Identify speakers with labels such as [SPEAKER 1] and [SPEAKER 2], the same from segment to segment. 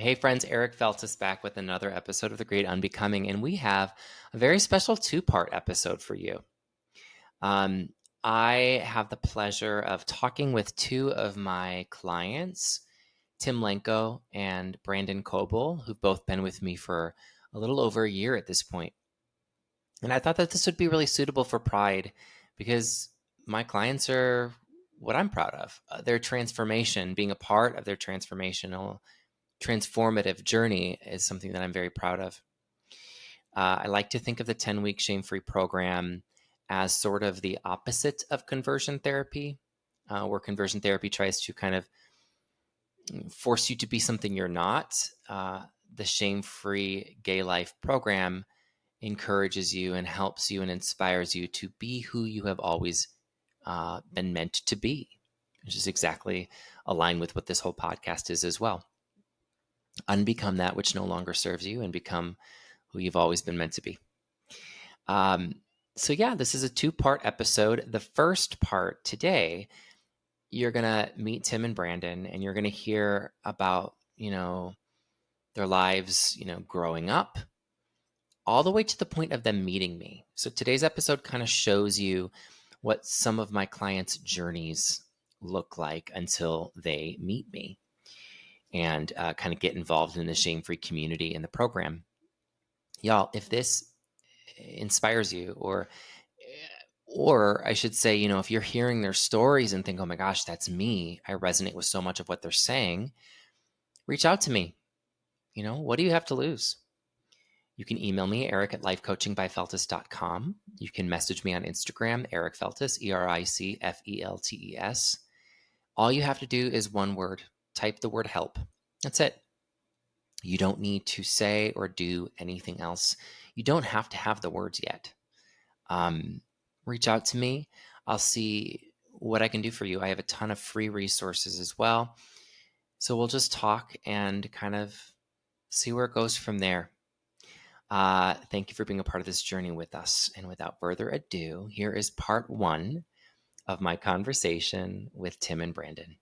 [SPEAKER 1] Hey friends, Eric Feltus back with another episode of The Great Unbecoming, and we have a very special two-part episode for you. Um, I have the pleasure of talking with two of my clients, Tim Lenko and Brandon Coble, who've both been with me for a little over a year at this point. And I thought that this would be really suitable for Pride because my clients are what I'm proud of. Their transformation, being a part of their transformative journey is something that I'm very proud of. I like to think of the 10-week shame-free program as sort of the opposite of conversion therapy, where conversion therapy tries to kind of force you to be something you're not. The shame-free gay life program encourages you and helps you and inspires you to be who you have always been meant to be, which is exactly aligned with what this whole podcast is as well. Unbecome that which no longer serves you and become who you've always been meant to be. This is a two-part episode. The first part today, you're going to meet Tim and Brandon, and you're going to hear about, their lives, growing up, all the way to the point of them meeting me. So today's episode kind of shows you what some of my clients' journeys look like until they meet me and kind of get involved in the shame-free community and the program. Y'all, if this inspires you, or I should say, if you're hearing their stories and think, oh my gosh, that's me, I resonate with so much of what they're saying, reach out to me. What do you have to lose? You can email me, eric@lifecoachingbyfeltus.com. You can message me on Instagram, Eric Feltus, ERICFELTES. All you have to do is one word. Type the word help. That's it. You don't need to say or do anything else. You don't have to have the words yet. Reach out to me. I'll see what I can do for you. I have a ton of free resources as well. So we'll just talk and kind of see where it goes from there. Thank you for being a part of this journey with us. And without further ado, here is part one of my conversation with Tim and Brandon.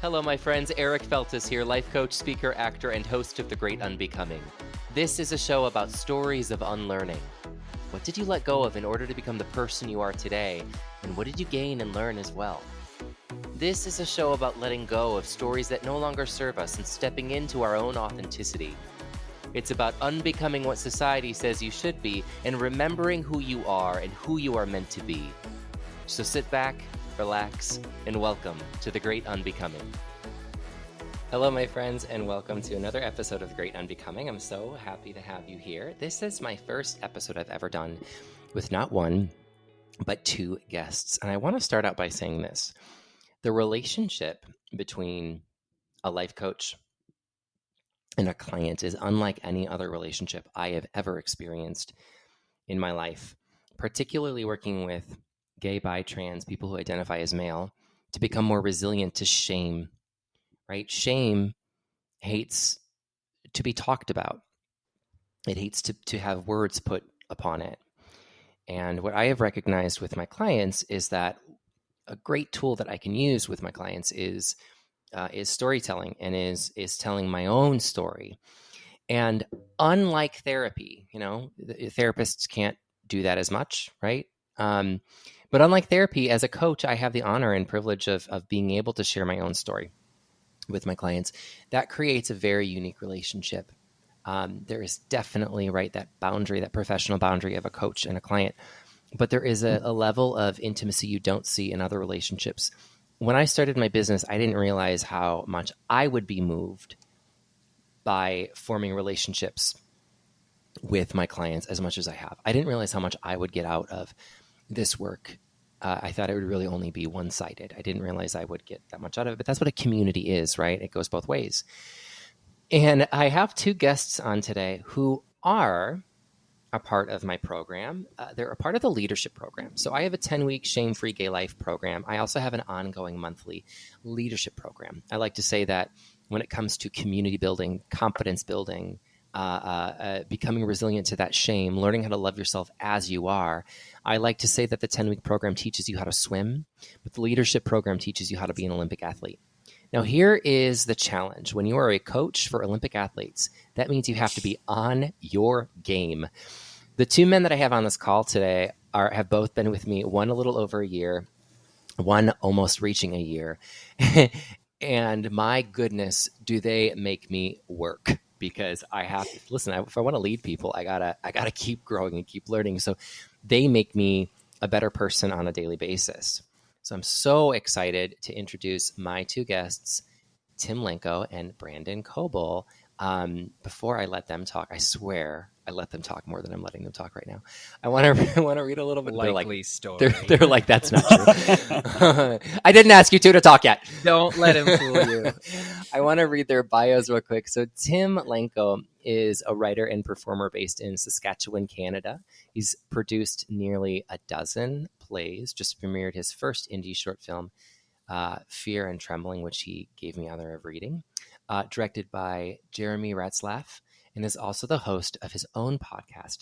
[SPEAKER 1] Hello, my friends. Eric Feltus here, life coach, speaker, actor, and host of The Great Unbecoming. This is a show about stories of unlearning. What did you let go of in order to become the person you are today? And what did you gain and learn as well? This is a show about letting go of stories that no longer serve us and stepping into our own authenticity. It's about unbecoming what society says you should be and remembering who you are and who you are meant to be. So sit back, relax, and welcome to The Great Unbecoming. Hello, my friends, and welcome to another episode of The Great Unbecoming. I'm so happy to have you here. This is my first episode I've ever done with not one, but two guests. And I want to start out by saying this. The relationship between a life coach and a client is unlike any other relationship I have ever experienced in my life, particularly working with gay, bi, trans, people who identify as male, to become more resilient to shame, right? Shame hates to be talked about. It hates to have words put upon it. And what I have recognized with my clients is that a great tool that I can use with my clients is storytelling and is telling my own story. And unlike therapy, the therapists can't do that as much, right? But unlike therapy, as a coach, I have the honor and privilege of being able to share my own story with my clients. That creates a very unique relationship. There is definitely, right, that boundary, that professional boundary of a coach and a client. But there is a level of intimacy you don't see in other relationships. When I started my business, I didn't realize how much I would be moved by forming relationships with my clients as much as I have. I didn't realize how much I would get out of this work. I thought it would really only be one-sided. I didn't realize I would get that much out of it, but that's what a community is, right? It goes both ways. And I have two guests on today who are a part of my program. They're a part of the leadership program. So I have a 10-week shame-free gay life program. I also have an ongoing monthly leadership program. I like to say that when it comes to community building, confidence building, becoming resilient to that shame, learning how to love yourself as you are, I like to say that the 10-week program teaches you how to swim, but the leadership program teaches you how to be an Olympic athlete. Now, here is the challenge. When you are a coach for Olympic athletes, that means you have to be on your game. The two men that I have on this call today have both been with me, one a little over a year, one almost reaching a year. And my goodness, do they make me work, because I have to listen. If I want to lead people, I gotta keep growing and keep learning. So they make me a better person on a daily basis. So I'm so excited to introduce my two guests, Tim Lenko and Brandon Coble. Before I let them talk, I swear I let them talk more than I'm letting them talk right now. I want to read a little bit.
[SPEAKER 2] Likely story.
[SPEAKER 1] They're like, that's not true. I didn't ask you two to talk yet.
[SPEAKER 2] Don't let him fool you.
[SPEAKER 1] I want to read their bios real quick. So Tim Lenko is a writer and performer based in Saskatchewan, Canada. He's produced nearly a dozen plays, just premiered his first indie short film, Fear and Trembling, which he gave me honor of reading, directed by Jeremy Ratzlaff, and is also the host of his own podcast,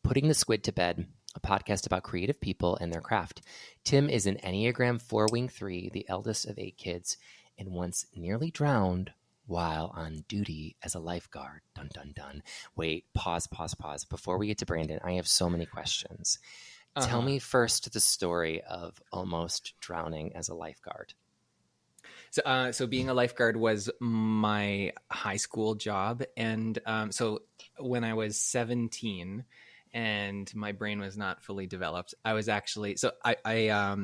[SPEAKER 1] Putting the Squid to Bed, a podcast about creative people and their craft. Tim is an Enneagram 4-wing 3, the eldest of 8 kids, and once nearly drowned while on duty as a lifeguard. Dun, dun, dun. Wait, pause. Before we get to Brandon, I have so many questions. Tell me first the story of almost drowning as a lifeguard.
[SPEAKER 2] So being a lifeguard was my high school job. And so when I was 17 and my brain was not fully developed, I was actually, so I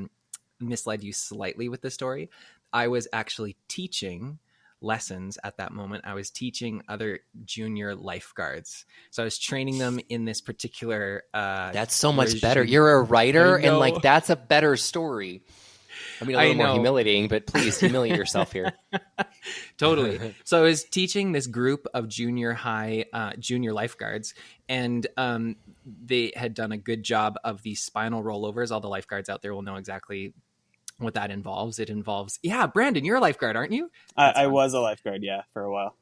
[SPEAKER 2] misled you slightly with the story. I was actually teaching lessons at that moment. I was teaching other junior lifeguards. So I was training them in this particular
[SPEAKER 1] that's so much better. You're a writer, and like that's a better story. I mean, a little more humiliating, but please humiliate yourself here.
[SPEAKER 2] Totally. So I was teaching this group of junior lifeguards, and they had done a good job of these spinal rollovers. All the lifeguards out there will know exactly what that involves. It involves, Brandon, you're a lifeguard, aren't you?
[SPEAKER 3] I was a lifeguard, for a while.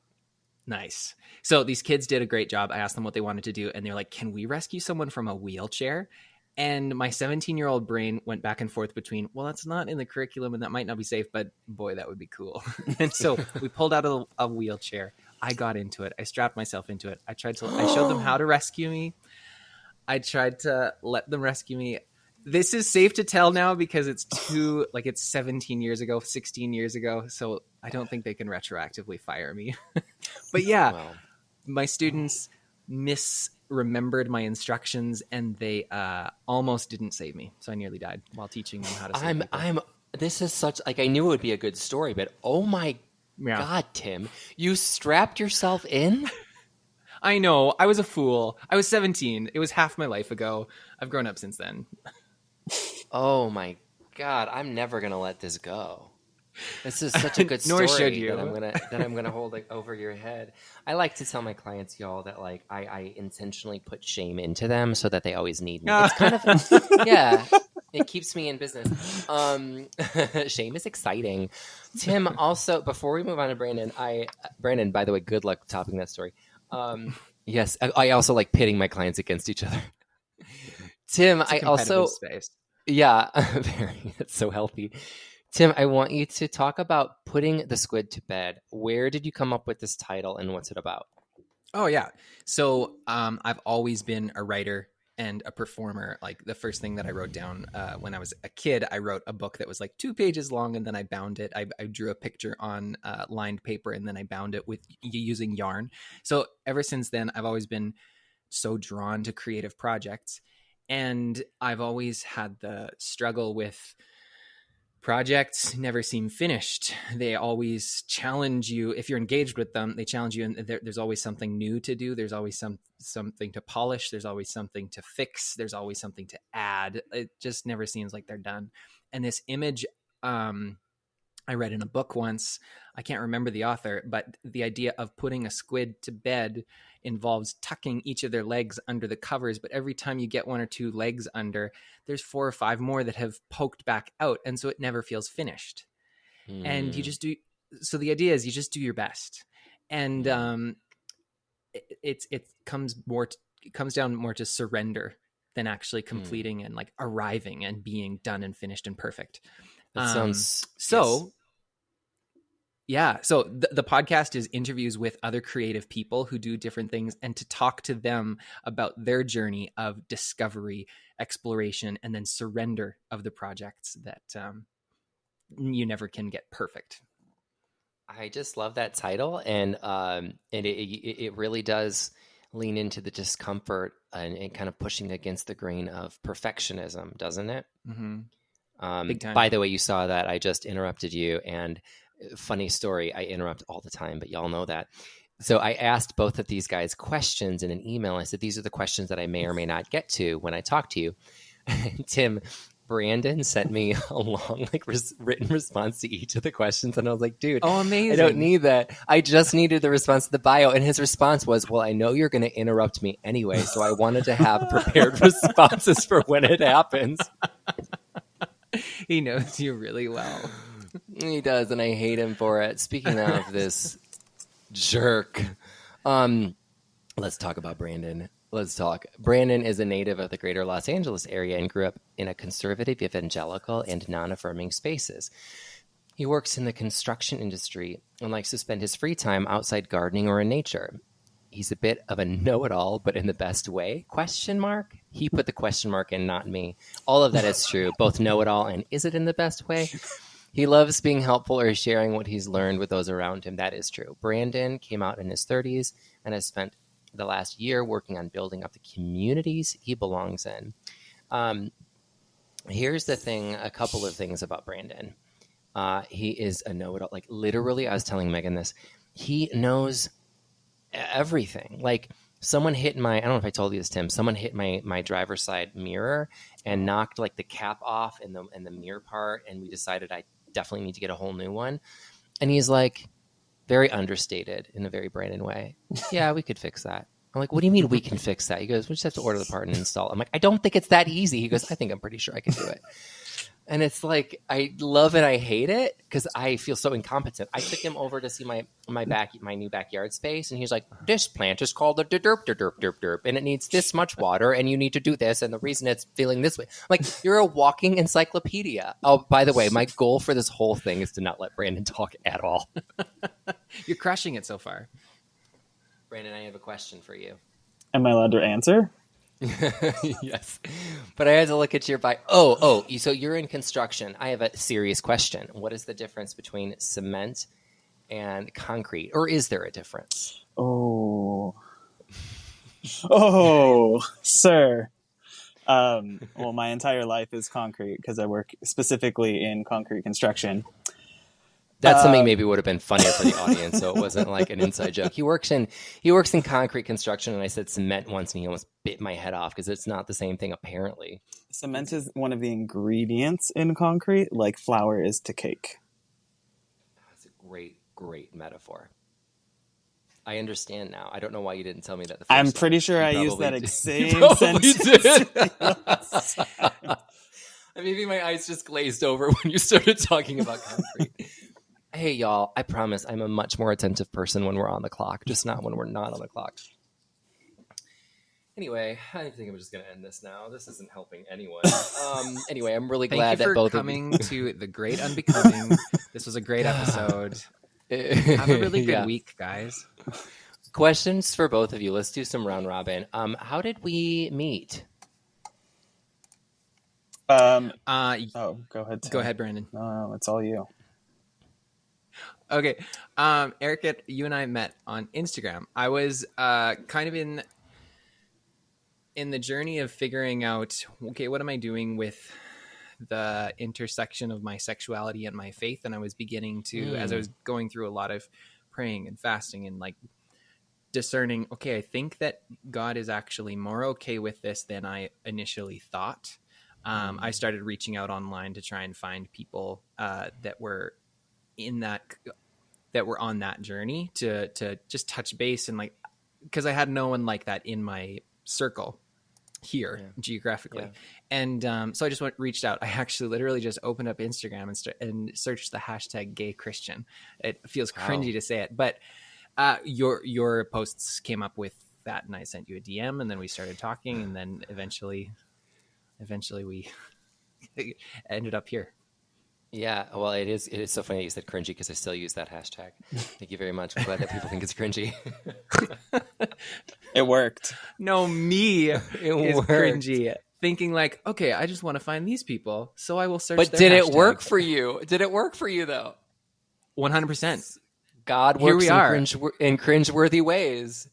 [SPEAKER 2] Nice. So these kids did a great job. I asked them what they wanted to do, and they're like, can we rescue someone from a wheelchair? And my 17-year-old brain went back and forth between, well, that's not in the curriculum and that might not be safe, but boy, that would be cool. And so we pulled out a wheelchair. I got into it. I strapped myself into it. I showed them how to rescue me. I tried to let them rescue me. This is safe to tell now because it's 17 years ago, 16 years ago. So I don't think they can retroactively fire me. But my students misremembered my instructions, and they almost didn't save me. So I nearly died while teaching them how to save people.
[SPEAKER 1] This is such, like, I knew it would be a good story, but oh my God, Tim, you strapped yourself in?
[SPEAKER 2] I know. I was a fool. I was 17. It was half my life ago. I've grown up since then.
[SPEAKER 1] Oh my God, I'm never going to let this go. This is such a good story.
[SPEAKER 2] Nor should you.
[SPEAKER 1] that I'm gonna hold like over your head. I like to tell my clients, y'all, that like I intentionally put shame into them so that they always need me. It's kind of it keeps me in business. Shame is exciting. Tim, also, before we move on to Brandon, by the way, good luck topping that story. Yes, I also like pitting my clients against each other. Tim,
[SPEAKER 2] it's a
[SPEAKER 1] I also
[SPEAKER 2] space.
[SPEAKER 1] It's so healthy. Tim, I want you to talk about Putting the Squid to Bed. Where did you come up with this title, and what's it about?
[SPEAKER 2] Oh, yeah. So I've always been a writer and a performer. Like the first thing that I wrote down when I was a kid, I wrote a book that was like 2 pages long, and then I bound it. I drew a picture on lined paper, and then I bound it with using yarn. So ever since then, I've always been so drawn to creative projects. And I've always had the struggle with projects never seem finished. They always challenge you. If you're engaged with them, they challenge you, and there's always something new to do. There's always something to polish. There's always something to fix. There's always something to add. It just never seems like they're done. And this image I read in a book once, I can't remember the author, but the idea of putting a squid to bed involves tucking each of their legs under the covers. But every time you get 1 or 2 legs under, there's 4 or 5 more that have poked back out. And so it never feels finished. And you just do. So the idea is you just do your best. And it comes down more to surrender than actually completing and like arriving and being done and finished and perfect.
[SPEAKER 1] That sounds
[SPEAKER 2] so. Yes. Yeah. So the podcast is interviews with other creative people who do different things, and to talk to them about their journey of discovery, exploration, and then surrender of the projects that you never can get perfect.
[SPEAKER 1] I just love that title, and it really does lean into the discomfort and kind of pushing against the grain of perfectionism, doesn't it?
[SPEAKER 2] Mm-hmm. Big time.
[SPEAKER 1] By the way, you saw that I just interrupted you, and funny story, I interrupt all the time, but y'all know that. So I asked both of these guys questions in an email. I said, these are the questions that I may or may not get to when I talk to you. Tim, Brandon sent me a long, written response to each of the questions. And I was like, dude,
[SPEAKER 2] oh, amazing.
[SPEAKER 1] I don't need that. I just needed the response to the bio. And his response was, well, I know you're going to interrupt me anyway. So I wanted to have prepared responses for when it happens.
[SPEAKER 2] He knows you really well.
[SPEAKER 1] He does, and I hate him for it. Speaking of this jerk, let's talk about Brandon. Let's talk. Brandon is a native of the greater Los Angeles area and grew up in a conservative, evangelical, and non-affirming spaces. He works in the construction industry and likes to spend his free time outside gardening or in nature. He's a bit of a know-it-all, but in the best way? Question mark? He put the question mark in, not me. All of that is true, both know-it-all and is it in the best way? He loves being helpful or sharing what he's learned with those around him. That is true. Brandon came out in his 30s and has spent the last year working on building up the communities he belongs in. Here's the thing, a couple of things about Brandon. He is a know-it-all. Like, literally, I was telling Megan this. He knows everything. Like, someone hit I don't know if I told you this, Tim, someone hit my driver's side mirror and knocked like the cap off in the mirror part, and we decided I definitely need to get a whole new one. And he's like, very understated in a very Brandon way. Yeah, we could fix that. I'm like, what do you mean we can fix that? He goes, we just have to order the part and install it. I'm like, I don't think it's that easy. He goes, I think I'm pretty sure I can do it. And it's like, I love it, I hate it, because I feel so incompetent. I took him over to see my new backyard space, and he's like, this plant is called a derp, derp, derp, derp, and it needs this much water, and you need to do this, and the reason it's feeling this way. I'm like, you're a walking encyclopedia. Oh, by the way, my goal for this whole thing is to not let Brandon talk at all.
[SPEAKER 2] You're crushing it so far.
[SPEAKER 1] Brandon, I have a question for you.
[SPEAKER 3] Am I allowed to answer?
[SPEAKER 1] Yes, but I had to look at your bio. Oh, so you're in construction. I have a serious question. What is the difference between cement and concrete, or is there a difference?
[SPEAKER 3] Oh, sir. Well, my entire life is concrete because I work specifically in concrete construction.
[SPEAKER 1] That's something maybe would have been funnier for the audience, so it wasn't like an inside joke. He works in concrete construction, and I said cement once, and he almost bit my head off because it's not the same thing, apparently.
[SPEAKER 3] Cement is one of the ingredients in concrete, like flour is to cake.
[SPEAKER 1] That's a great metaphor. I understand now. I don't know why you didn't tell me that the first
[SPEAKER 3] I'm pretty sure I used that same sentence.
[SPEAKER 1] Maybe my eyes just glazed over when you started talking about concrete. Hey, y'all, I promise I'm a much more attentive person when we're on the clock, just not when we're not on the clock. Anyway, I think I'm just going to end this now. This isn't helping anyone. Anyway, I'm really glad that both of you...
[SPEAKER 2] Thank you for coming to The Great Unbecoming. This was a great episode. Have a really good week, guys.
[SPEAKER 1] Questions for both of you. Let's do some round robin. How did we meet?
[SPEAKER 3] Go ahead, Tim.
[SPEAKER 2] Go ahead, Brandon.
[SPEAKER 3] No, it's all you.
[SPEAKER 2] Okay. Eric, you and I met on Instagram. I was kind of in the journey of figuring out, okay, what am I doing with the intersection of my sexuality and my faith? And I was beginning to, as I was going through a lot of praying and fasting and like discerning, okay, I think that God is actually more okay with this than I initially thought. I started reaching out online to try and find people that were on that journey to just touch base, and like, because I had no one like that in my circle here geographically. And so I just reached out. I actually literally just opened up Instagram and searched the hashtag gay Christian. It feels cringy to say it, but your posts came up with that, and I sent you a DM, and then we started talking, and then eventually we ended up here.
[SPEAKER 1] Yeah, well, it is so funny that you said cringy because I still use that hashtag. Thank you very much. I'm glad that people think it's cringy.
[SPEAKER 3] It worked.
[SPEAKER 2] No, me
[SPEAKER 1] It
[SPEAKER 2] is
[SPEAKER 1] worked.
[SPEAKER 2] cringy. Thinking like, okay, I just want to find these people, so I will search
[SPEAKER 1] But
[SPEAKER 2] their
[SPEAKER 1] did it
[SPEAKER 2] hashtag.
[SPEAKER 1] work for you? Did it work for you though?
[SPEAKER 2] 100%.
[SPEAKER 1] God
[SPEAKER 2] Here
[SPEAKER 1] works
[SPEAKER 2] we
[SPEAKER 1] in
[SPEAKER 2] are.
[SPEAKER 1] cringeworthy ways.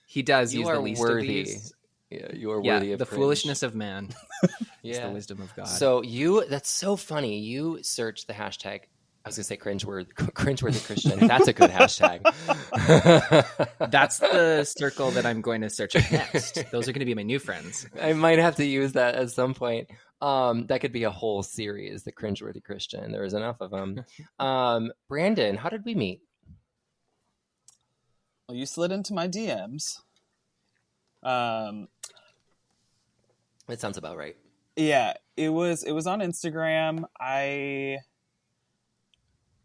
[SPEAKER 2] He does
[SPEAKER 1] You
[SPEAKER 2] use the
[SPEAKER 1] are
[SPEAKER 2] least of
[SPEAKER 1] worthy.
[SPEAKER 2] these.
[SPEAKER 1] Yeah, you are
[SPEAKER 2] Yeah,
[SPEAKER 1] worthy of
[SPEAKER 2] the
[SPEAKER 1] cringe.
[SPEAKER 2] foolishness of man is the
[SPEAKER 1] Yeah.
[SPEAKER 2] wisdom of God.
[SPEAKER 1] So that's so funny. You search the hashtag. I was gonna say cringeworthy Christian. That's a good hashtag.
[SPEAKER 2] That's the circle that I'm going to search up next. Those are going to be my new friends.
[SPEAKER 1] I might have to use that at some point. That could be a whole series, the cringeworthy Christian. There is enough of them. Brandon, how did we meet?
[SPEAKER 3] Well, you slid into my DMs. Um,
[SPEAKER 1] That sounds about right.
[SPEAKER 3] yeah, it was on Instagram. I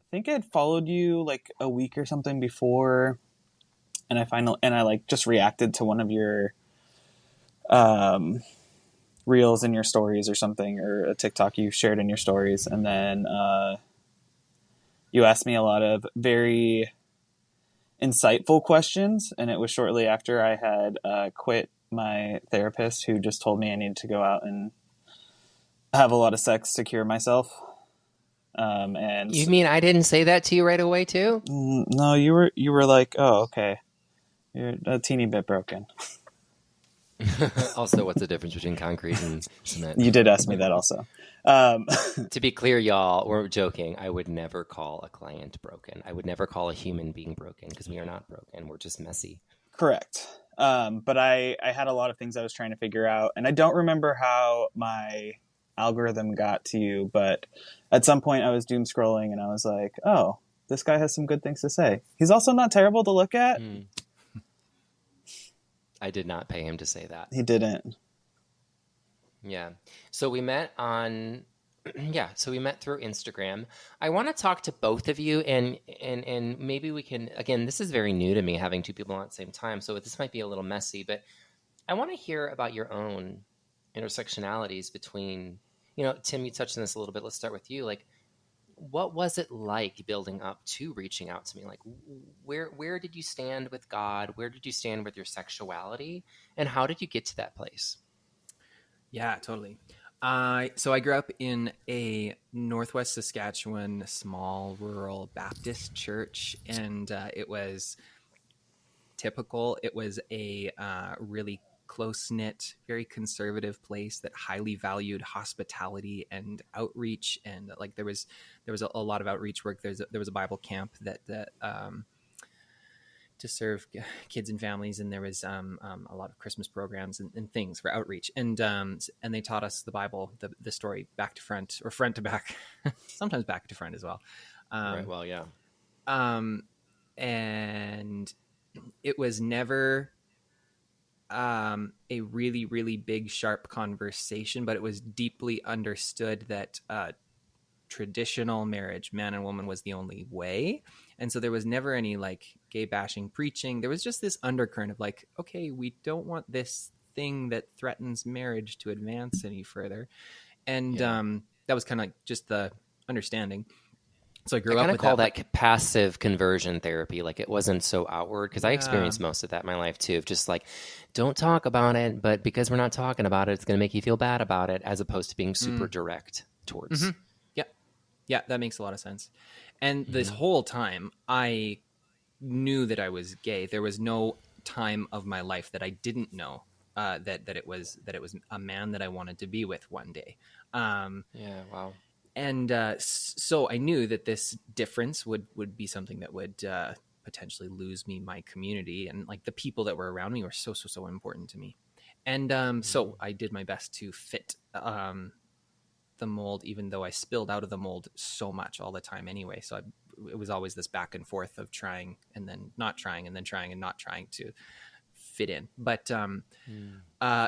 [SPEAKER 3] think I'd followed you like a week or something before, and I like just reacted to one of your um reels in your stories or something, or a TikTok you shared in your stories, and then you asked me a lot of very insightful questions, and it was shortly after I had quit my therapist, who just told me I needed to go out and have a lot of sex to cure myself. And
[SPEAKER 1] You mean I didn't say that to you right away too?
[SPEAKER 3] no, you were like, oh, okay, you're a teeny bit broken.
[SPEAKER 1] Also, what's the difference between concrete and cement?
[SPEAKER 3] You did ask me that also. Um,
[SPEAKER 1] To be clear, y'all, we're joking. I would never call a client broken. I would never call a human being broken because we are not broken. We're just messy.
[SPEAKER 3] Correct. But I had a lot of things I was trying to figure out, and I don't remember how my algorithm got to you, but at some point I was doom scrolling and I was like, oh, this guy has some good things to say. He's also not terrible to look at.
[SPEAKER 1] I did not pay him to say that.
[SPEAKER 3] He didn't.
[SPEAKER 1] Yeah. So we met on so we met through Instagram. I want to talk to both of you and maybe we can, again, this is very new to me having two people on at the same time, so this might be a little messy, but I want to hear about your own intersectionalities between, Tim, you touched on this a little bit. Let's start with you. Like, what was it like building up to reaching out to me? Like, where did you stand with God? Where did you stand with your sexuality? And how did you get to that place?
[SPEAKER 2] Yeah, totally. So I grew up in a Northwest Saskatchewan small rural Baptist church, and it was typical. It was a really close-knit, very conservative place that highly valued hospitality and outreach, and like there was a lot of outreach work. There was a Bible camp that to serve kids and families, and there was a lot of Christmas programs and things for outreach, and they taught us the Bible, the story back to front, or front to back, sometimes back to front as well.
[SPEAKER 1] Right. Well, yeah.
[SPEAKER 2] And it was never a really, really big, sharp conversation, but it was deeply understood that traditional marriage, man and woman, was the only way. And so there was never any like gay bashing preaching. There was just this undercurrent of like, okay, we don't want this thing that threatens marriage to advance any further. And that was kind of like just the understanding. So I grew up with that.
[SPEAKER 1] I kind of call that passive conversion therapy. Like, it wasn't so outward, because I experienced most of that in my life too, of just like, don't talk about it, but because we're not talking about it, it's going to make you feel bad about it, as opposed to being super direct towards.
[SPEAKER 2] Mm-hmm. Yeah, that makes a lot of sense. And this whole time, I knew that I was gay. There was no time of my life that I didn't know that it was a man that I wanted to be with one day.
[SPEAKER 1] Wow.
[SPEAKER 2] And so I knew that this difference would be something that would potentially lose me my community, and like the people that were around me were so important to me. And so I did my best to fit the mold, even though I spilled out of the mold so much all the time anyway. So it was always this back and forth of trying and then not trying, and then trying and not trying to fit in. But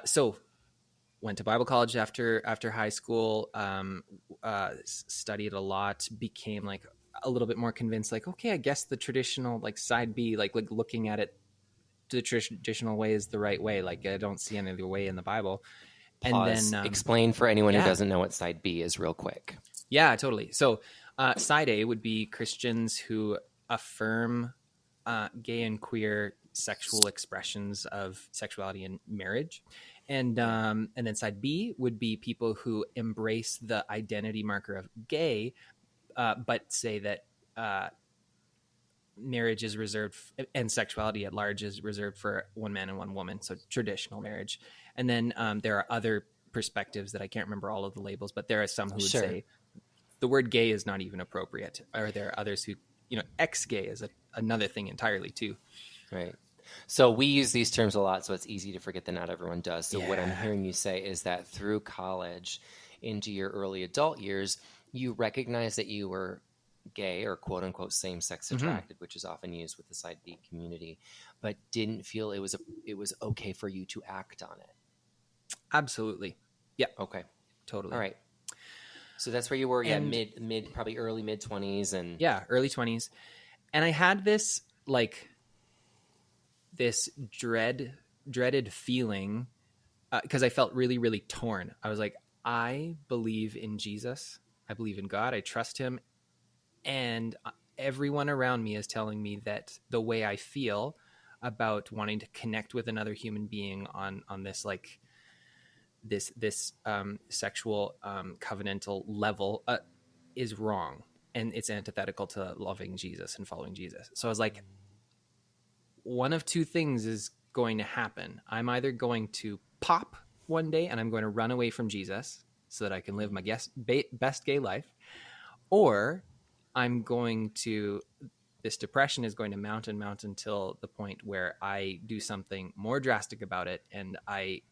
[SPEAKER 2] so went to Bible college after high school, studied a lot, became like a little bit more convinced, like, okay, I guess the traditional like side B, like looking at it the traditional way is the right way. Like, I don't see any other way in the Bible.
[SPEAKER 1] Pause.
[SPEAKER 2] And then
[SPEAKER 1] explain for anyone who doesn't know what side B is real quick.
[SPEAKER 2] Yeah, totally. So side A would be Christians who affirm gay and queer sexual expressions of sexuality in marriage. And then side B would be people who embrace the identity marker of gay, but say that marriage is reserved and sexuality at large is reserved for one man and one woman. So traditional marriage. And then there are other perspectives that I can't remember all of the labels, but there are some who would
[SPEAKER 1] Sure.
[SPEAKER 2] say the word gay is not even appropriate. Or there are others who, ex-gay is another thing entirely too.
[SPEAKER 1] Right. So we use these terms a lot, so it's easy to forget that not everyone does. So what I'm
[SPEAKER 2] Yeah.
[SPEAKER 1] hearing you say is that through college into your early adult years, you recognize that you were gay or quote unquote same sex attracted, which is often used with the side B community, but didn't feel it was okay for you to act on it.
[SPEAKER 2] Absolutely. Yeah.
[SPEAKER 1] Okay.
[SPEAKER 2] Totally.
[SPEAKER 1] All right. So that's where you were,
[SPEAKER 2] And-
[SPEAKER 1] mid probably early mid 20s and
[SPEAKER 2] Yeah, early 20s. And I had this dreaded feeling because I felt really, really torn. I was like, I believe in Jesus. I believe in God. I trust him. And everyone around me is telling me that the way I feel about wanting to connect with another human being on this this sexual covenantal level is wrong, and it's antithetical to loving Jesus and following Jesus. So I was like, one of two things is going to happen. I'm either going to pop one day and I'm going to run away from Jesus so that I can live my best gay life, or this depression is going to mount and mount until the point where I do something more drastic about it and I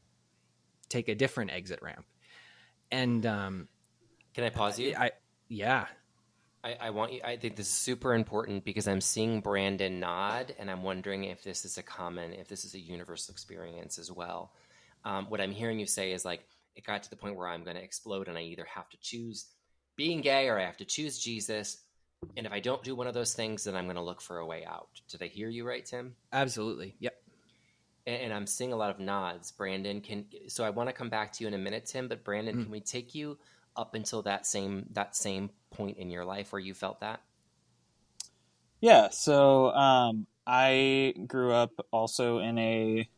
[SPEAKER 2] take a different exit ramp. And
[SPEAKER 1] can I pause you?
[SPEAKER 2] Yeah.
[SPEAKER 1] I want you. I think this is super important because I'm seeing Brandon nod, and I'm wondering if this is a universal experience as well. What I'm hearing you say is like, it got to the point where I'm going to explode, and I either have to choose being gay or I have to choose Jesus. And if I don't do one of those things, then I'm going to look for a way out. Did I hear you right, Tim?
[SPEAKER 2] Absolutely. Yep.
[SPEAKER 1] And I'm seeing a lot of nods. Brandon, so I want to come back to you in a minute, Tim, but Brandon, can we take you up until that same point in your life where you felt that?
[SPEAKER 3] Yeah, so I grew up also in a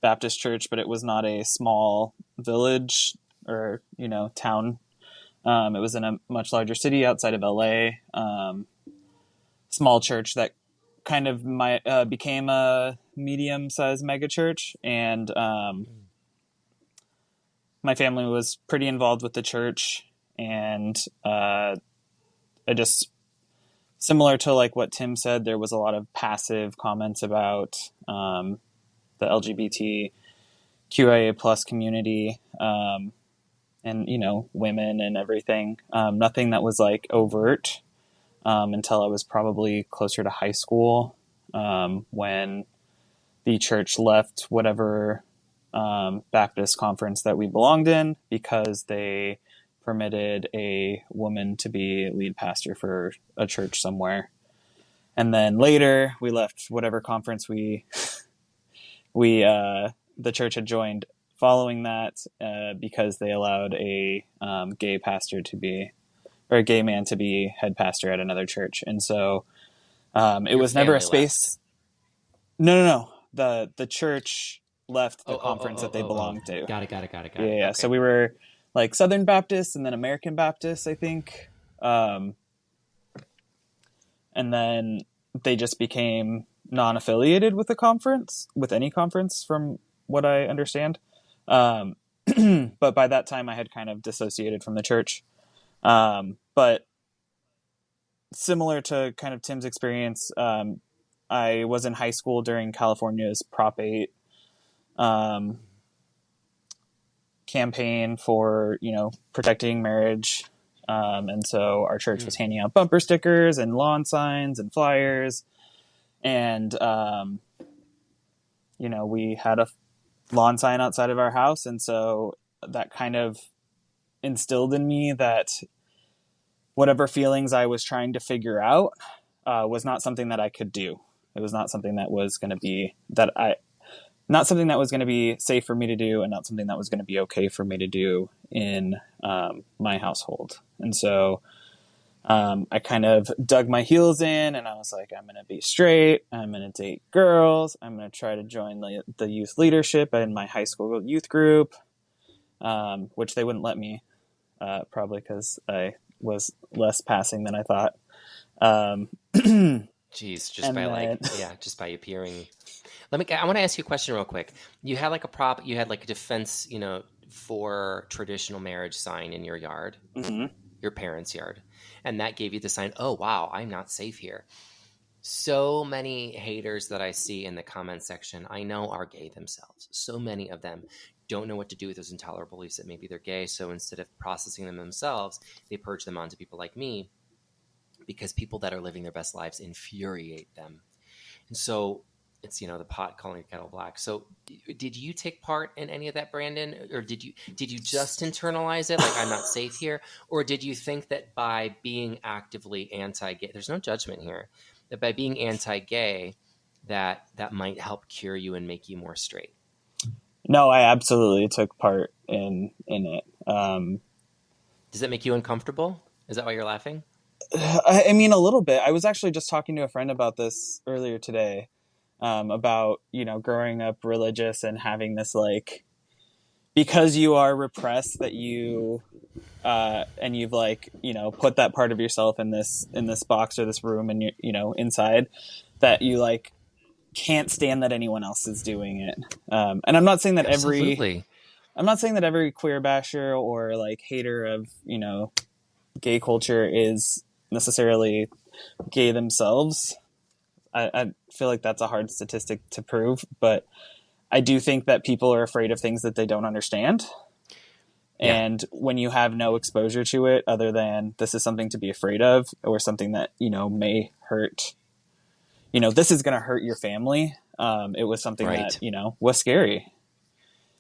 [SPEAKER 3] Baptist church, but it was not a small village or, town. It was in a much larger city outside of LA. Small church that kind of became a medium-sized megachurch, and my family was pretty involved with the church, and I just, similar to like what Tim said, there was a lot of passive comments about the LGBTQIA plus community, and women and everything. Nothing that was like overt until I was probably closer to high school, when the church left whatever Baptist conference that we belonged in because they permitted a woman to be lead pastor for a church somewhere. And then later we left whatever conference the church had joined following that, because they allowed a gay man to be head pastor at another church. And so it was never a space.
[SPEAKER 1] Left.
[SPEAKER 3] No. The church left the conference that they belonged to.
[SPEAKER 1] Got it.
[SPEAKER 3] Yeah.
[SPEAKER 1] Okay.
[SPEAKER 3] So we were like Southern Baptist and then American Baptist, I think. And then they just became non-affiliated with any conference, from what I understand. But by that time I had kind of dissociated from the church. But similar to kind of Tim's experience, I was in high school during California's Prop 8 campaign for, protecting marriage. And so our church was handing out bumper stickers and lawn signs and flyers. And, we had a lawn sign outside of our house. And so that kind of instilled in me that whatever feelings I was trying to figure out was not something that I could do. It was not something that was going to be safe for me to do, and not something that was going to be okay for me to do in my household. And so I kind of dug my heels in, and I was like, I'm going to be straight. I'm going to date girls. I'm going to try to join the youth leadership in my high school youth group, which they wouldn't let me, probably because I was less passing than I thought.
[SPEAKER 1] Jeez, just
[SPEAKER 3] And
[SPEAKER 1] by
[SPEAKER 3] then,
[SPEAKER 1] just by appearing. I want to ask you a question real quick. You had like you had like a defense, for traditional marriage sign in your yard,
[SPEAKER 3] Mhm.
[SPEAKER 1] your parents' yard. And that gave you the sign, oh, wow, I'm not safe here. So many haters that I see in the comment section, I know are gay themselves. So many of them don't know what to do with those intolerable beliefs that maybe they're gay. So instead of processing them themselves, they purge them onto people like me, because people that are living their best lives infuriate them. And so it's, the pot calling a kettle black. So did you take part in any of that, Brandon? Or did you just internalize it, like I'm not safe here? Or did you think that by being actively anti-gay, there's no judgment here, that by being anti-gay, that might help cure you and make you more straight?
[SPEAKER 3] No, I absolutely took part in it.
[SPEAKER 1] Does that make you uncomfortable? Is that why you're laughing?
[SPEAKER 3] I mean, a little bit. I was actually just talking to a friend about this earlier today, about, growing up religious and having this, like, because you are repressed, that you, and you've, like, put that part of yourself in this box or this room, and inside, that you, like, can't stand that anyone else is doing it. And I'm not saying that
[SPEAKER 1] Absolutely.
[SPEAKER 3] every queer basher or, like, hater of, gay culture is necessarily gay themselves. I feel like that's a hard statistic to prove, but I do think that people are afraid of things that they don't understand.
[SPEAKER 1] Yeah.
[SPEAKER 3] And when you have no exposure to it, other than this is something to be afraid of, or something that, may hurt, this is going to hurt your family. It was something that,
[SPEAKER 1] Right.
[SPEAKER 3] Was scary.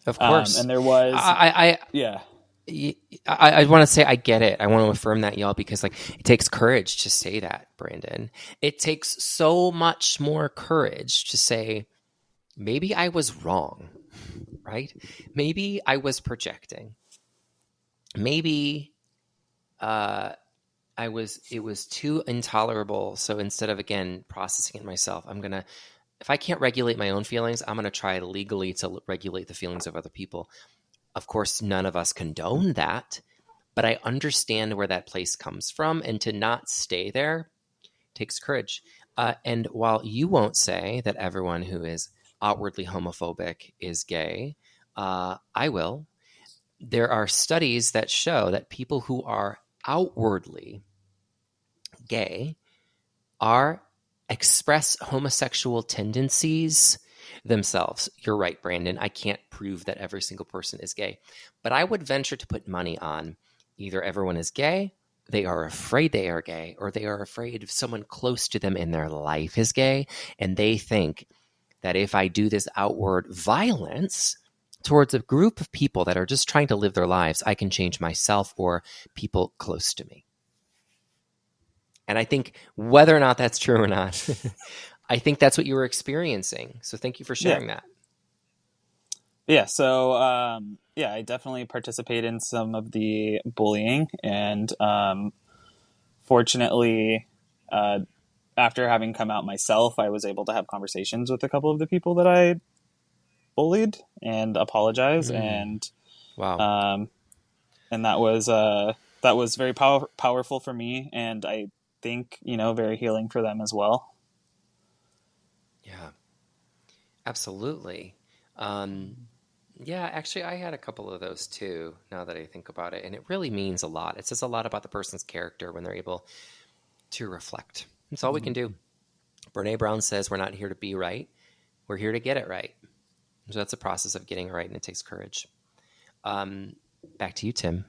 [SPEAKER 1] Of course.
[SPEAKER 3] And there was,
[SPEAKER 1] I
[SPEAKER 3] yeah.
[SPEAKER 1] I want to say I get it. I want to affirm that, y'all, because like it takes courage to say that, Brandon. It takes so much more courage to say, maybe I was wrong, right? Maybe I was projecting. Maybe it was too intolerable. So instead of, again, processing it myself, if I can't regulate my own feelings, I'm going to try legally to regulate the feelings of other people. Of course, none of us condone that, but I understand where that place comes from, and to not stay there takes courage. And while you won't say that everyone who is outwardly homophobic is gay, I will. There are studies that show that people who are outwardly gay are express homosexual tendencies themselves. You're right, Brandon. I can't prove that every single person is gay, but I would venture to put money on either everyone is gay, they are afraid they are gay, or they are afraid of someone close to them in their life is gay, and they think that if I do this outward violence towards a group of people that are just trying to live their lives, I can change myself or people close to me. And I think whether or not that's true or not, I think that's what you were experiencing. So thank you for
[SPEAKER 3] Yeah.
[SPEAKER 1] sharing that.
[SPEAKER 3] Yeah. So, I definitely participate in some of the bullying, and, fortunately, after having come out myself, I was able to have conversations with a couple of the people that I bullied and apologize. And,
[SPEAKER 1] Wow.
[SPEAKER 3] and that was very powerful for me. And I think, very healing for them as well.
[SPEAKER 1] Yeah, absolutely. Yeah, actually, I had a couple of those too, now that I think about it. And it really means a lot. It says a lot about the person's character when they're able to reflect. That's all we can do. Brene Brown says we're not here to be right. We're here to get it right. So that's a process of getting it right, and it takes courage. Back to you, Tim.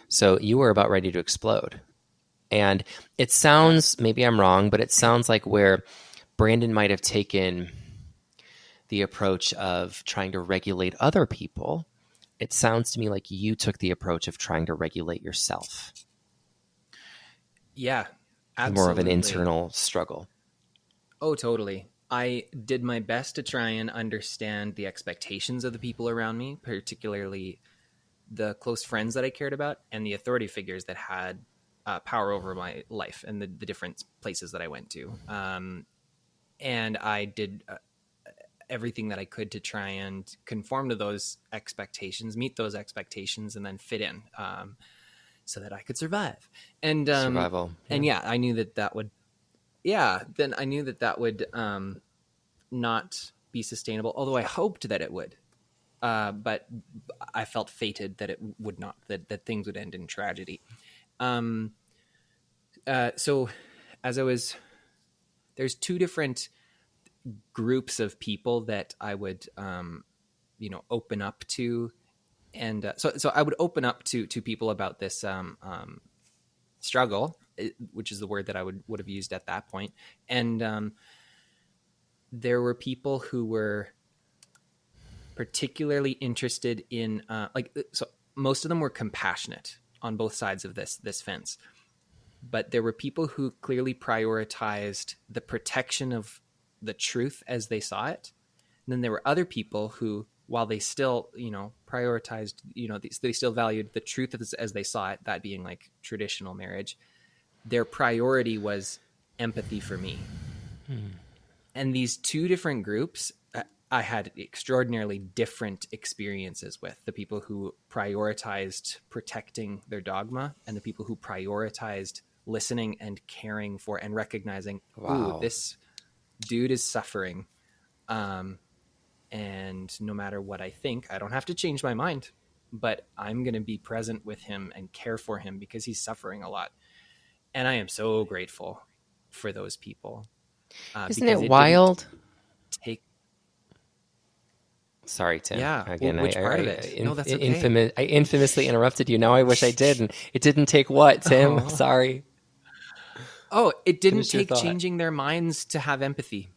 [SPEAKER 1] So you were about ready to explode. And it sounds, maybe I'm wrong, but it sounds like where Brandon might have taken the approach of trying to regulate other people, it sounds to me like you took the approach of trying to regulate yourself.
[SPEAKER 2] Yeah, absolutely.
[SPEAKER 1] More of an internal struggle.
[SPEAKER 2] Oh, totally. I did my best to try and understand the expectations of the people around me, particularly the close friends that I cared about and the authority figures that had power over my life and the different places that I went to. And I did everything that I could to try and conform to those expectations, meet those expectations, and then fit in so that I could survive. And
[SPEAKER 1] Survival. Yeah.
[SPEAKER 2] And yeah, I knew that would, then I knew that would not be sustainable, although I hoped that it would. But I felt fated that it would not, that things would end in tragedy. So as I was, there's two different groups of people that I would, open up to. And so I would open up to people about this struggle, which is the word that I would have used at that point. And there were people who were particularly interested in, so most of them were compassionate on both sides of this fence. But there were people who clearly prioritized the protection of the truth as they saw it. And then there were other people who, while they still, prioritized, they still valued the truth as they saw it, that being like traditional marriage, their priority was empathy for me. And these two different groups, I had extraordinarily different experiences with: the people who prioritized protecting their dogma and the people who prioritized listening and caring for and recognizing,
[SPEAKER 1] Wow.
[SPEAKER 2] Ooh, this dude is suffering. And no matter what I think, I don't have to change my mind, but I'm going to be present with him and care for him because he's suffering a lot. And I am so grateful for those people.
[SPEAKER 1] Isn't it wild? Sorry, Tim.
[SPEAKER 2] Yeah.
[SPEAKER 1] Again,
[SPEAKER 2] which part of it? No, that's
[SPEAKER 1] okay. I infamously interrupted you. Now I wish I did. And it didn't take what, Tim?
[SPEAKER 2] Oh.
[SPEAKER 1] Sorry.
[SPEAKER 2] Oh, it didn't take changing their minds to have empathy.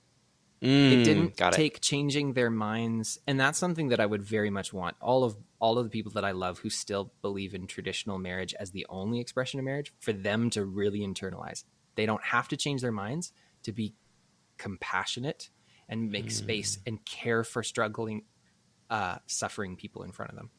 [SPEAKER 2] It didn't take changing their minds. And that's something that I would very much want. All of the people that I love who still believe in traditional marriage as the only expression of marriage, for them to really internalize. They don't have to change their minds to be compassionate and make space and care for struggling, suffering people in front of them.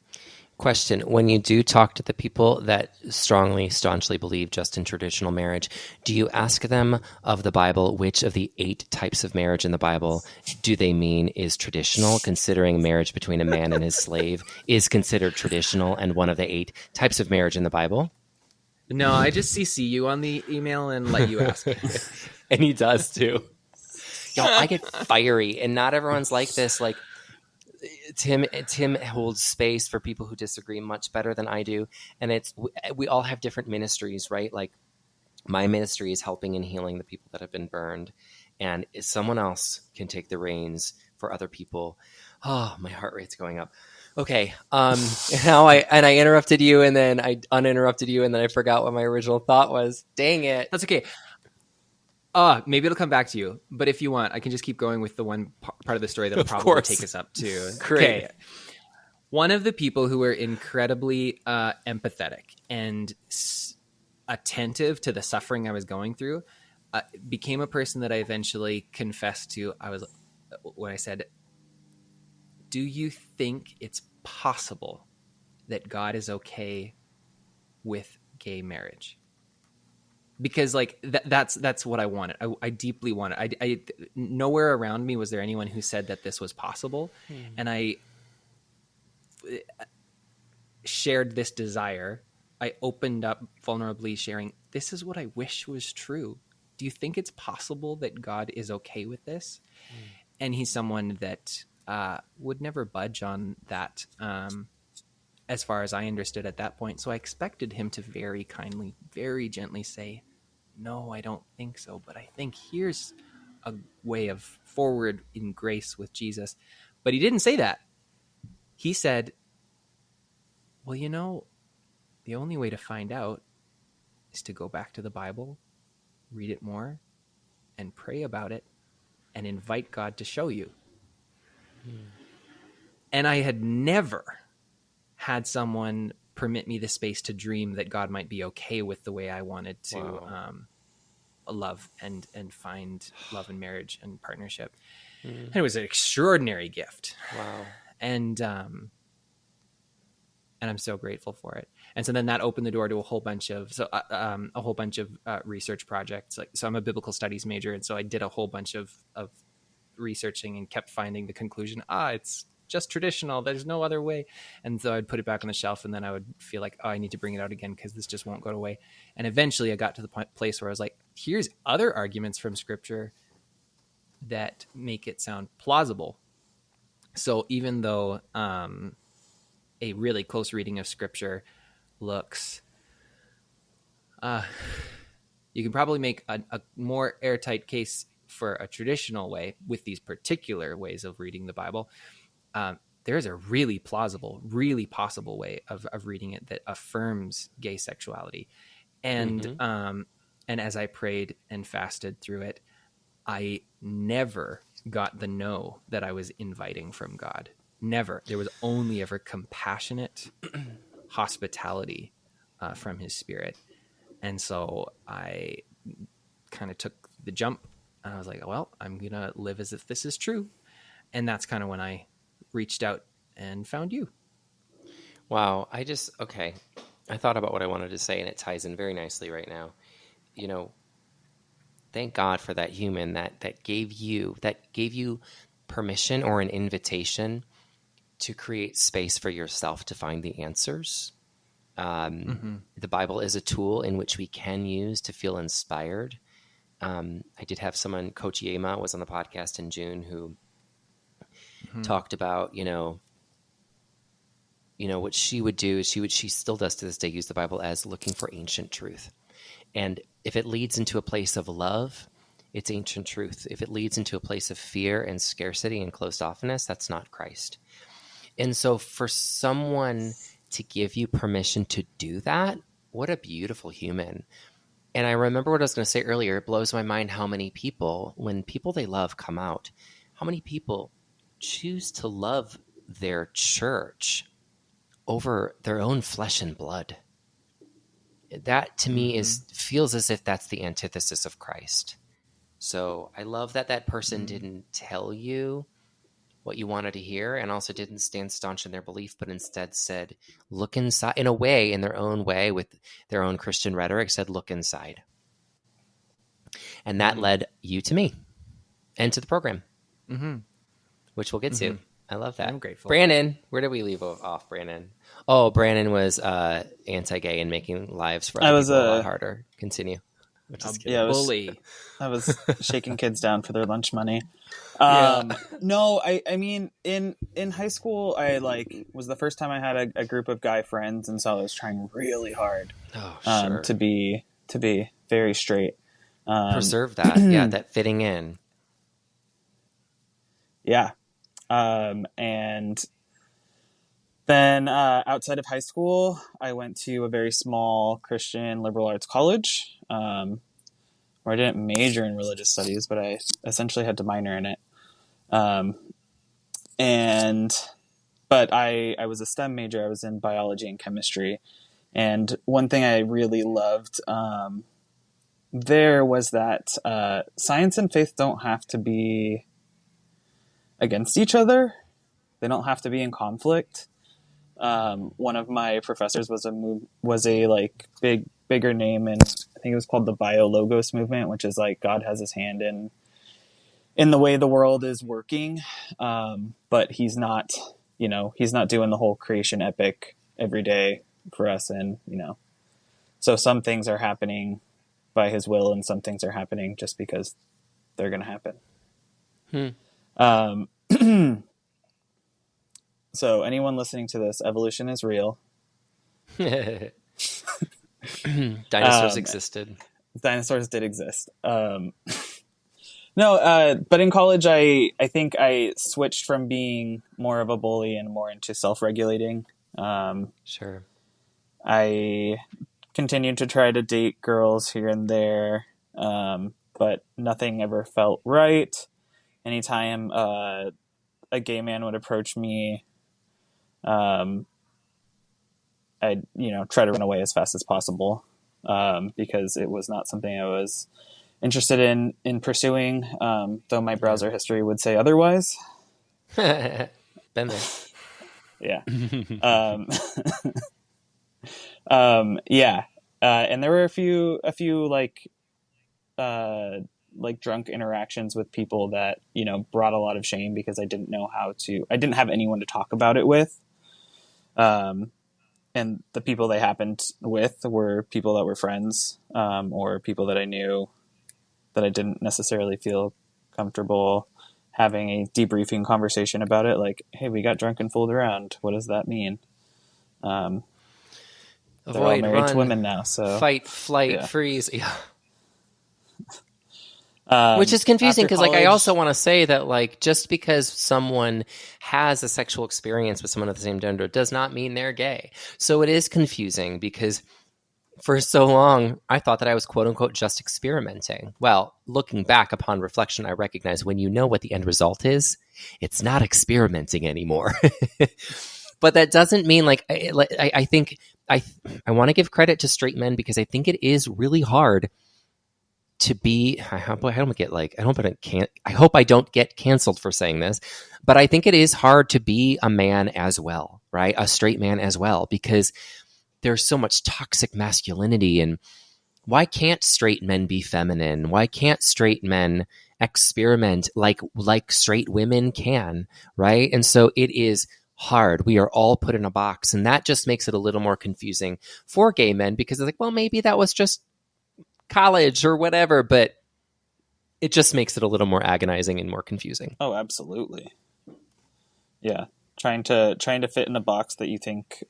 [SPEAKER 1] Question: when you do talk to the people that staunchly believe just in traditional marriage, do you ask them of the Bible which of the 8 types of marriage in the Bible do they mean is traditional, considering marriage between a man and his slave is considered traditional and one of the 8 types of marriage in the Bible?
[SPEAKER 2] No, I just CC you on the email and let you ask me.
[SPEAKER 1] And he does too. I get fiery, and not everyone's like this. Like, Tim holds space for people who disagree much better than I do. And we all have different ministries, right? Like, my ministry is helping and healing the people that have been burned. And if someone else can take the reins for other people, my heart rate's going up. Okay. Now I interrupted you, and then I uninterrupted you, and then I forgot what my original thought was. Dang it.
[SPEAKER 2] That's okay. Maybe it'll come back to you, but if you want, I can just keep going with the one part of the story that'll probably take us up to.
[SPEAKER 1] Great.
[SPEAKER 2] Okay. One of the people who were incredibly empathetic and attentive to the suffering I was going through became a person that I eventually confessed to. When I said, "Do you think it's possible that God is okay with gay marriage?" Because like that's what I wanted. I deeply wanted. I nowhere around me was there anyone who said that this was possible, and I shared this desire. I opened up vulnerably, sharing, "This is what I wish was true. Do you think it's possible that God is okay with this?" And he's someone that would never budge on that, as far as I understood at that point. So I expected him to very kindly, very gently say, "No, I don't think so, but I think here's a way of forward in grace with Jesus." But he didn't say that. He said, "Well, the only way to find out is to go back to the Bible, read it more, and pray about it, and invite God to show you." And I had never had someone permit me the space to dream that God might be okay with the way I wanted to love and find love in marriage and partnership. And it was an extraordinary gift.
[SPEAKER 1] Wow.
[SPEAKER 2] And and I'm so grateful for it. And so then that opened the door to a whole bunch of research projects. Like, so I'm a biblical studies major, and so I did a whole bunch of researching and kept finding the conclusion, it's just traditional, there's no other way. And so I'd put it back on the shelf, and then I would feel like, I need to bring it out again because this just won't go away. And eventually I got to the place where I was like, here's other arguments from scripture that make it sound plausible. So even though a really close reading of scripture looks, you can probably make a more airtight case for a traditional way with these particular ways of reading the Bible. There's a really plausible, really possible way of reading it that affirms gay sexuality. And and as I prayed and fasted through it, I never got the no that I was inviting from God. Never. There was only ever compassionate hospitality from his spirit. And so I kind of took the jump, and I was like, well, I'm going to live as if this is true. And that's kind of when I reached out and found you.
[SPEAKER 1] Wow. Okay. I thought about what I wanted to say, and it ties in very nicely right now. Thank God for that human that gave you permission or an invitation to create space for yourself to find the answers. The Bible is a tool in which we can use to feel inspired. I did have someone, Coach Yema was on the podcast in June, who talked about, what she would do is she still does to this day, use the Bible as looking for ancient truth. And if it leads into a place of love, it's ancient truth. If it leads into a place of fear and scarcity and closed offness, that's not Christ. And so for someone to give you permission to do that, what a beautiful human. And I remember what I was going to say earlier. It blows my mind how many people, when people they love come out, how many people choose to love their church over their own flesh and blood. That to me feels as if that's the antithesis of Christ. So I love that person didn't tell you what you wanted to hear, and also didn't stand staunch in their belief, but instead said, look inside, in a way, in their own way, with their own Christian rhetoric, said, look inside. And that led you to me and to the program, which we'll get to. I love that.
[SPEAKER 2] I'm grateful.
[SPEAKER 1] Brandon, where did we leave off, Brandon? Oh, Brandon was anti-gay and making lives for other people a lot harder. Continue.
[SPEAKER 2] Bully.
[SPEAKER 3] I was shaking kids down for their lunch money.
[SPEAKER 1] Yeah.
[SPEAKER 3] No, I mean, in high school, I was the first time I had a group of guy friends, and so I was trying really hard to be very straight.
[SPEAKER 1] Preserve that, that fitting in.
[SPEAKER 3] Yeah. And then outside of high school, I went to a very small Christian liberal arts college, where I didn't major in religious studies, but I essentially had to minor in it. But I was a STEM major. I was in biology and chemistry. And one thing I really loved there was that science and faith don't have to be against each other. They don't have to be in conflict. One of my professors was a bigger name, and I think it was called the Biologos movement, which is like God has his hand in the way the world is working. But he's not doing the whole creation epic every day for us. And, so some things are happening by his will, and some things are happening just because they're going to happen. So anyone listening to this, evolution is real.
[SPEAKER 1] Dinosaurs existed.
[SPEAKER 3] Dinosaurs did exist. No, but in college, I think I switched from being more of a bully and more into self-regulating.
[SPEAKER 1] Sure.
[SPEAKER 3] I continued to try to date girls here and there, but nothing ever felt right. Anytime a gay man would approach me, I'd try to run away as fast as possible, because it was not something I was interested in pursuing, though my browser history would say otherwise.
[SPEAKER 1] Been there.
[SPEAKER 3] Yeah. Um, yeah. And there were a few like drunk interactions with people that, you know, brought a lot of shame because I didn't have anyone to talk about it with. And the people they happened with were people that were friends, or people that I knew that I didn't necessarily feel comfortable having a debriefing conversation about it. Like, hey, we got drunk and fooled around. What does that mean? They're all
[SPEAKER 1] Avoid,
[SPEAKER 3] married to
[SPEAKER 1] run,
[SPEAKER 3] women now, so
[SPEAKER 1] fight, flight,
[SPEAKER 3] yeah.
[SPEAKER 1] freeze. Yeah. Which is confusing
[SPEAKER 3] After
[SPEAKER 1] because, like, I also
[SPEAKER 3] college,
[SPEAKER 1] want to say that, like, just because someone has a sexual experience with someone of the same gender does not mean they're gay. So it is confusing because for so long, I thought that I was quote unquote just experimenting. Well, looking back upon reflection, I recognize when you know what the end result is, it's not experimenting anymore. But that doesn't mean like I think I want to give credit to straight men because I think it is really hard to be. I hope I don't get like I hope I don't get canceled for saying this, but I think it is hard to be a man as well, right? A straight man as well, because there's so much toxic masculinity. And why can't straight men be feminine? Why can't straight men experiment like straight women can, right? And so it is hard. We are all put in a box, and that just makes it a little more confusing for gay men because it's like, well, maybe that was just college or whatever, but it just makes it a little more agonizing and more confusing.
[SPEAKER 3] oh, absolutely. Yeah. Trying to fit in a box that you think,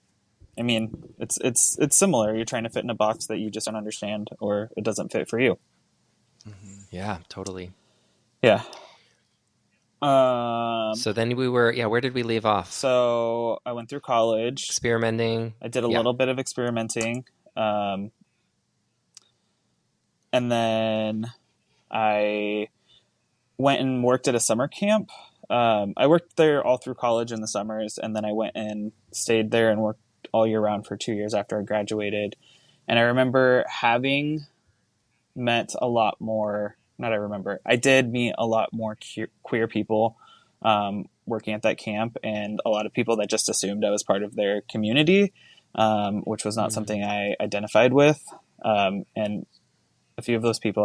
[SPEAKER 3] I mean, it's similar. You're trying to fit in a box that you just don't understand or it doesn't fit for you.
[SPEAKER 1] Yeah, totally.
[SPEAKER 3] Yeah.
[SPEAKER 1] So then where did we leave off?
[SPEAKER 3] So I went through college.
[SPEAKER 1] Experimenting.
[SPEAKER 3] I did a
[SPEAKER 1] Yeah.
[SPEAKER 3] little bit of experimenting. And then I went and worked at a summer camp. I worked there all through college in the summers, and then I went and stayed there and worked all year round for 2 years after I graduated. And I remember having met a lot more, not I remember, I did meet a lot more queer people working at that camp, and a lot of people that just assumed I was part of their community, which was not something I identified with. And a few of those people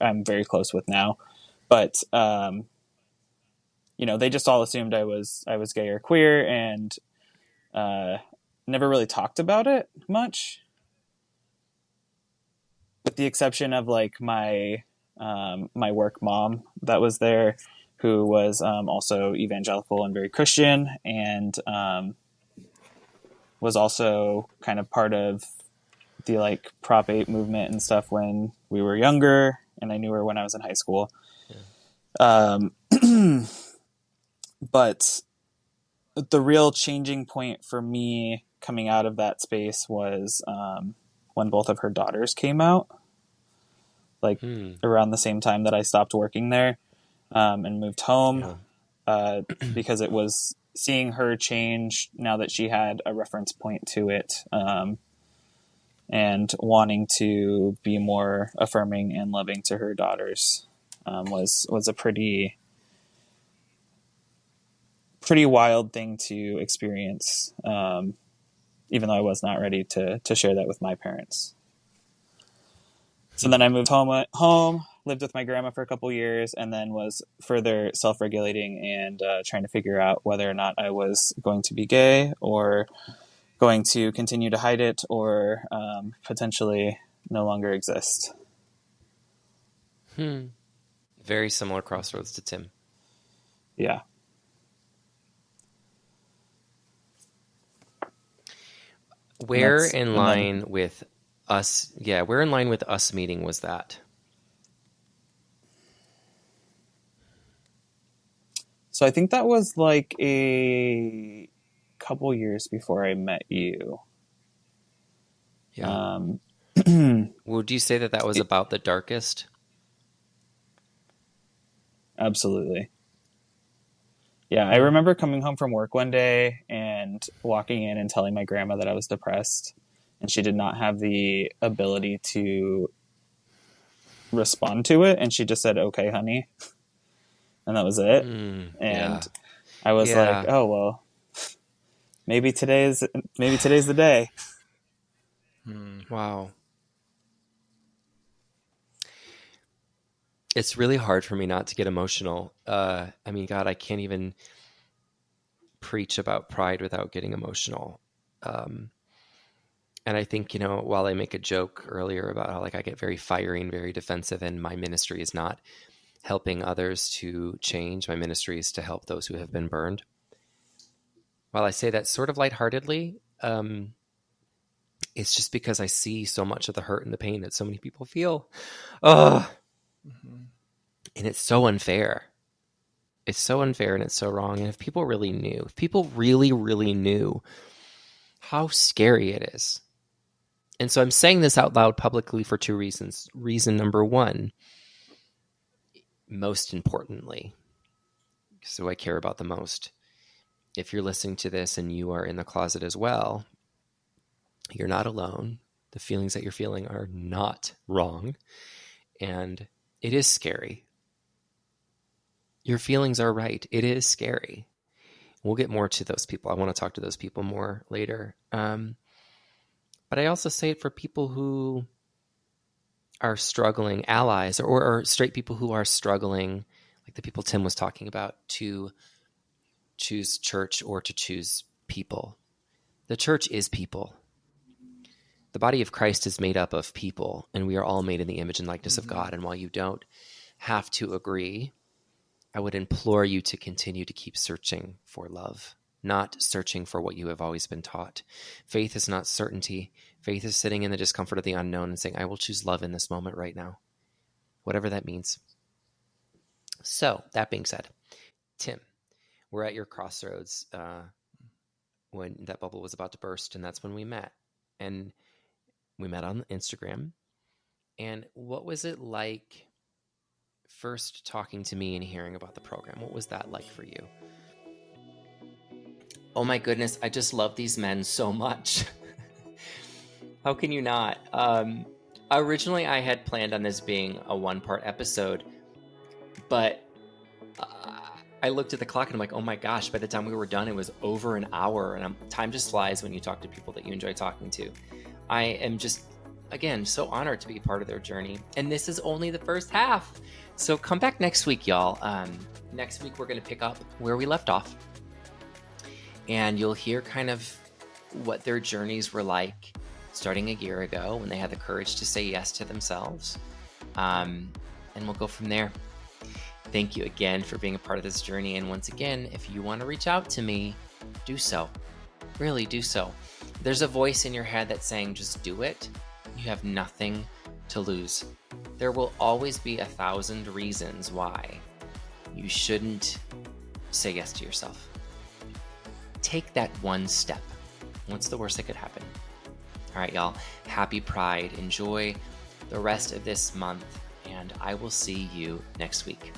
[SPEAKER 3] I'm very close with now, but you know, they just all assumed I was gay or queer, and never really talked about it much, with the exception of like my my work mom that was there, who was also evangelical and very Christian, and was also kind of part of the like Prop 8 movement and stuff when we were younger, and I knew her when I was in high school. Yeah. But the real changing point for me coming out of that space was when both of her daughters came out, like around the same time that I stopped working there and moved home, because it was seeing her change now that she had a reference point to it, and wanting to be more affirming and loving to her daughters was a pretty wild thing to experience, even though I was not ready to share that with my parents. So then I moved home, lived with my grandma for a couple years, and then was further self-regulating and trying to figure out whether or not I was going to be gay or going to continue to hide it or potentially no longer exist.
[SPEAKER 1] Very similar crossroads to Tim.
[SPEAKER 3] Yeah.
[SPEAKER 1] Where in line with us meeting was that?
[SPEAKER 3] So I think that was like a couple years before I met you.
[SPEAKER 1] Yeah. Would you say that was about the darkest?
[SPEAKER 3] Absolutely. Yeah, I remember coming home from work one day and walking in and telling my grandma that I was depressed, and she did not have the ability to respond to it, and she just said, "Okay, honey." And that was it. And I was like, "Oh, well, maybe today's the day.
[SPEAKER 1] Wow. It's really hard for me not to get emotional. I mean, God, I can't even preach about pride without getting emotional. And I think, while I make a joke earlier about how I get very fiery and very defensive, and my ministry is not helping others to change, my ministry is to help those who have been burned. While I say that sort of lightheartedly, it's just because I see so much of the hurt and the pain that so many people feel. Oh, and it's so unfair. It's so unfair and it's so wrong. And if people really knew, if people really, really knew how scary it is. And so I'm saying this out loud publicly for two reasons. Reason number one, most importantly, so I care about the most. If you're listening to this and you are in the closet as well, you're not alone. The feelings that you're feeling are not wrong. And it is scary. Your feelings are right. It is scary. We'll get more to those people. I want to talk to those people more later. But I also say it for people who are struggling, allies, or straight people who are struggling, like the people Tim was talking about, to choose church or to choose people. The church is people. The body of Christ is made up of people, and we are all made in the image and likeness of God. And while you don't have to agree, I would implore you to continue to keep searching for love, not searching for what you have always been taught. Faith is not certainty. Faith is sitting in the discomfort of the unknown and saying, I will choose love in this moment right now, whatever that means. So that being said, Tim, we're at your crossroads when that bubble was about to burst, and that's when we met. And we met on Instagram. And what was it like first talking to me and hearing about the program? What was that like for you? Oh my goodness, I just love these men so much. How can you not? Originally, I had planned on this being a one-part episode, but I looked at the clock and I'm like, oh my gosh, by the time we were done, it was over an hour. And time just flies when you talk to people that you enjoy talking to. I am just, again, so honored to be part of their journey. And this is only the first half. So come back next week, y'all. Next week, we're going to pick up where we left off. And you'll hear kind of what their journeys were like starting a year ago when they had the courage to say yes to themselves. And we'll go from there. Thank you again for being a part of this journey. And once again, if you want to reach out to me, do so. Really do so. There's a voice in your head that's saying, just do it. You have nothing to lose. There will always be 1,000 reasons why you shouldn't say yes to yourself. Take that one step. What's the worst that could happen? All right, y'all. Happy Pride. Enjoy the rest of this month, and I will see you next week.